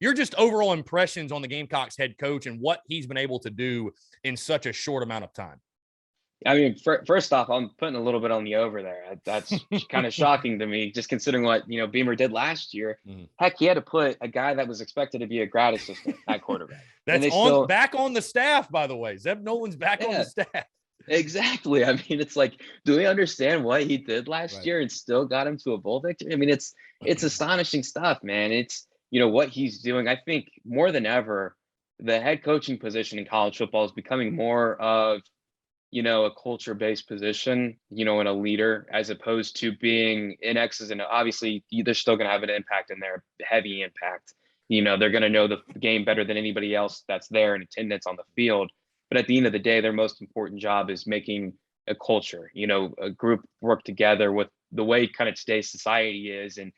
your just overall impressions on the Gamecocks head coach and what he's been able to do in such a short amount of time. I mean, first off, I'm putting a little bit on the over there. That's kind of shocking to me, just considering what, Beamer did last year. Heck, he had to put a guy that was expected to be a grad assistant at quarterback. That's back on the staff, by the way. Zeb Nolan's back on the staff. Exactly. I mean, it's like, do we understand what he did last year and still got him to a bowl victory? I mean, it's astonishing stuff, man. It's, what he's doing. I think more than ever, the head coaching position in college football is becoming more of, a culture-based position, and a leader, as opposed to being in X's and obviously they're still going to have an impact in there, heavy impact. They're going to know the game better than anybody else that's there in attendance on the field. But at the end of the day, their most important job is making a culture, a group work together with the way kind of today's society is. And,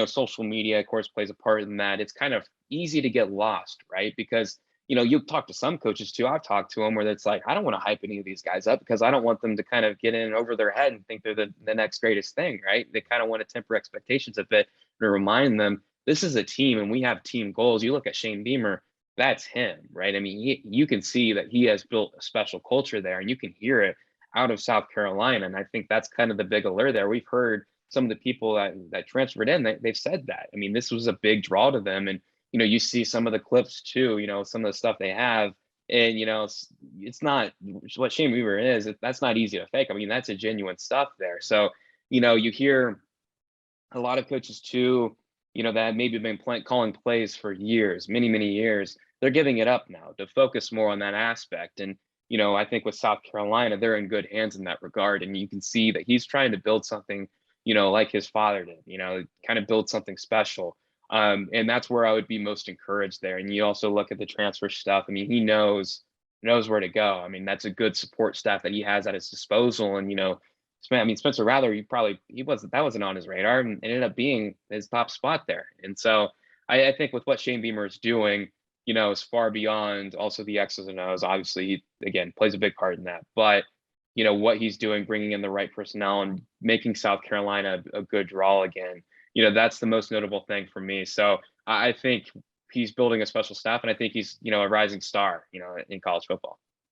social media, of course, plays a part in that. It's kind of easy to get lost, right? Because you'll talk to some coaches too. I've talked to them where it's like, I don't want to hype any of these guys up because I don't want them to kind of get in over their head and think they're the next greatest thing, right? They kind of want to temper expectations a bit to remind them this is a team and we have team goals. You look at Shane Beamer, that's him, right? I mean, you can see that he has built a special culture there and you can hear it out of South Carolina. And I think that's kind of the big allure there. We've heard some of the people that transferred in, they've said that. I mean, this was a big draw to them. And you see some of the clips too, some of the stuff they have, and it's not what Shane Beamer is. That's not easy to fake. I mean, that's a genuine stuff there. So, you hear a lot of coaches too, that maybe been calling plays for years, many, many years. They're giving it up now to focus more on that aspect. And, I think with South Carolina, they're in good hands in that regard. And you can see that he's trying to build something, like his father did, kind of build something special. And that's where I would be most encouraged there. And you also look at the transfer stuff. I mean, he knows where to go. I mean, that's a good support staff that he has at his disposal. And, Spencer Rattler, that wasn't on his radar and ended up being his top spot there. And so I think with what Shane Beamer is doing, is far beyond also the X's and O's. Obviously, he, again, plays a big part in that. But, what he's doing, bringing in the right personnel and making South Carolina a good draw again, that's the most notable thing for me. So I think he's building a special staff, and I think he's, a rising star, in college football.